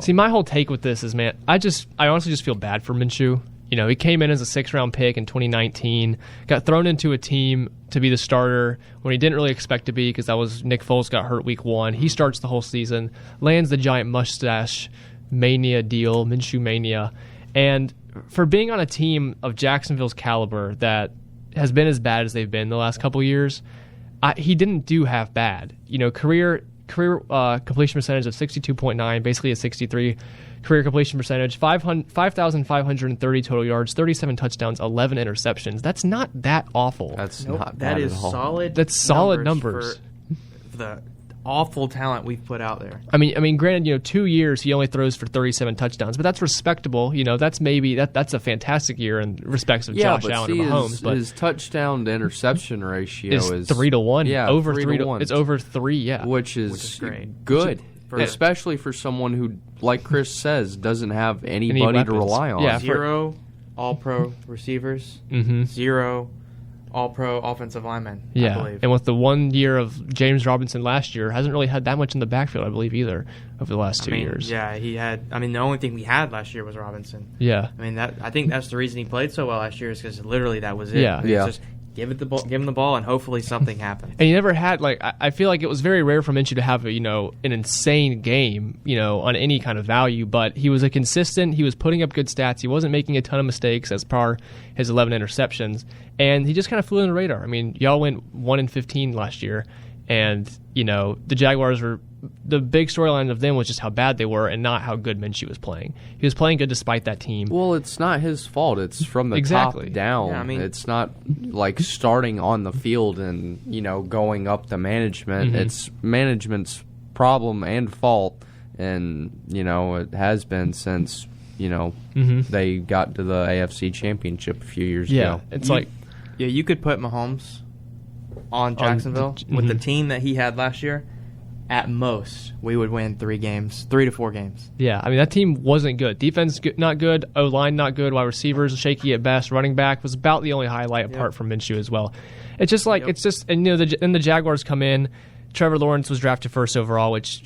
See, my whole take with this is, man, I honestly just feel bad for Minshew. You know, he came in as a 6th-round pick in 2019, got thrown into a team to be the starter when he didn't really expect to be because that was Nick Foles got hurt week 1. He starts the whole season, lands the giant mustache mania deal, Minshew mania, and for being on a team of Jacksonville's caliber that has been as bad as they've been the last couple years, he didn't do half bad. You know, career completion percentage of 62.9, basically a 63 career completion percentage, 5,530 total yards, 37 touchdowns, 11 interceptions. That's not that awful. That's nope, not that bad is at all. solid. That's solid numbers. For the awful talent we've put out there. I mean, granted, you know, 2 years he only throws for 37 touchdowns, but that's respectable. You know, that's maybe that's a fantastic year in respects of Josh Allen and Mahomes. But his touchdown to interception ratio is 3-1. Yeah, over 3-1. It's over 3. Yeah, which is great. Good. Especially for someone who, like Chris says, doesn't have anybody to rely on. Yeah, 0 All-Pro receivers, 0 All-Pro offensive linemen, I believe. And with the 1 year of James Robinson last year, hasn't really had that much in the backfield, I believe, either, over the last 2 years. Yeah, he had. I mean, the only thing we had last year was Robinson. Yeah. I mean, I think that's the reason he played so well last year is because literally that was it. Yeah. Just give him the ball, and hopefully something happens. And he never had, like, I feel like it was very rare for Minshew to have, an insane game, on any kind of value, but he was a consistent, he was putting up good stats, he wasn't making a ton of mistakes as per his 11 interceptions, and he just kind of flew in the radar. I mean, y'all went 1-15 last year, and, the Jaguars were, the big storyline of them was just how bad they were and not how good Minshew was playing. He was playing good despite that team. Well, it's not his fault. It's from the top down. Yeah, I mean, it's not like starting on the field and, going up the management. It's management's problem and fault, and, it has been since, they got to the AFC Championship a few years ago. It's you could put Mahomes on Jacksonville with the team that he had last year. At most, we would win 3 to 4 games. Yeah, I mean, that team wasn't good. Defense, not good. O-line, not good. Wide receivers, shaky at best. Running back was about the only highlight apart from Minshew as well. It's just like, and then the Jaguars come in. Trevor Lawrence was drafted first overall, which,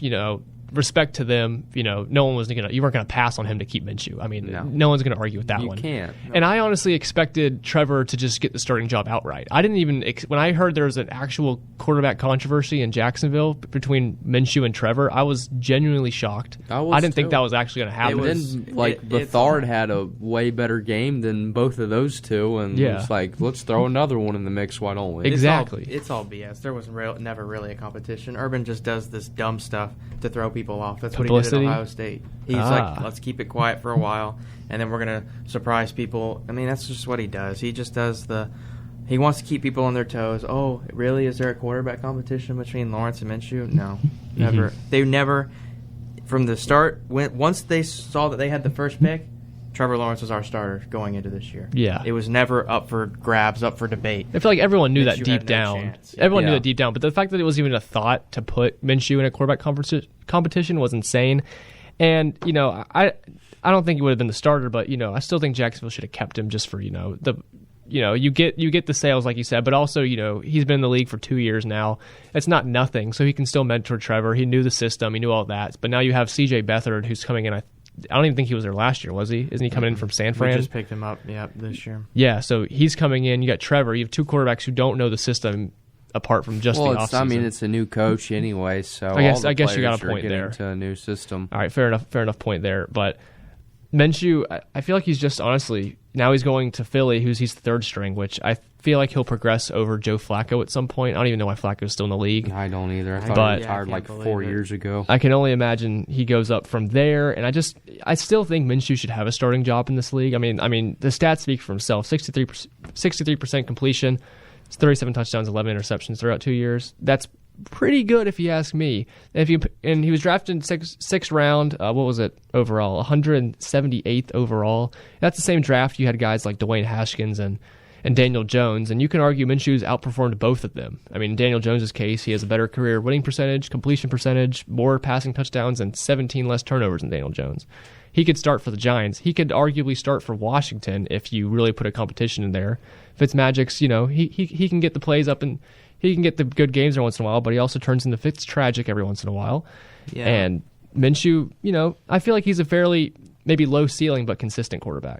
respect to them, no one was you weren't going to pass on him to keep Minshew. I mean, no one's going to argue with that one. You can't. And I honestly expected Trevor to just get the starting job outright. I didn't even, when I heard there was an actual quarterback controversy in Jacksonville between Minshew and Trevor, I was genuinely shocked. I didn't think that was actually going to happen. Bethard had a way better game than both of those two, and it's like, let's throw another one in the mix, why don't we? Exactly. It's all BS. There was never really a competition. Urban just does this dumb stuff to throw people off. That's Publicity? what he did at Ohio State. He's like, let's keep it quiet for a while, and then we're going to surprise people. I mean, that's just what he does. He just does he wants to keep people on their toes. Oh, really? Is there a quarterback competition between Lawrence and Minshew? No, never. They never, from the start, once they saw that they had the first pick, Trevor Lawrence was our starter going into this year. Yeah. It was never up for grabs, up for debate. I feel like everyone knew that Minshew deep had no down. chance. Everyone knew that deep down. But the fact that it was even a thought to put Minshew in a quarterback competition was insane. And, I don't think he would have been the starter, but, I still think Jacksonville should have kept him just for, you get the sales, like you said, but also, he's been in the league for 2 years now. It's not nothing, so he can still mentor Trevor. He knew the system. He knew all that. But now you have C.J. Beathard, who's coming in, I don't even think he was there last year, was he? Isn't he coming in from San Fran? We just picked him up, this year. Yeah, so he's coming in. You got Trevor. You have 2 quarterbacks who don't know the system apart from just the offseason. I mean, it's a new coach anyway, so I guess you got a point there. To a new system. All right, fair enough point there. But Minshew, I feel like he's just honestly now he's going to Philly, he's the 3rd string, which I feel like he'll progress over Joe Flacco at some point. I don't even know why Flacco's still in the league. I don't either. I thought he retired like 4 years ago. I can only imagine he goes up from there, and I still think Minshew should have a starting job in this league. I mean, the stats speak for himself. 63% completion, 37 touchdowns, 11 interceptions throughout 2 years. That's pretty good if you ask me. And he was drafted in sixth round. What was it overall? 178th overall. That's the same draft you had guys like Dwayne Haskins and Daniel Jones, and you can argue Minshew's outperformed both of them. I mean, in Daniel Jones' case, he has a better career winning percentage, completion percentage, more passing touchdowns, and 17 less turnovers than Daniel Jones. He could start for the Giants. He could arguably start for Washington if you really put a competition in there. Fitzmagic's, he can get the plays up and he can get the good games every once in a while, but he also turns into Fitztragic every once in a while. Yeah. And Minshew, I feel like he's a fairly maybe low ceiling but consistent quarterback.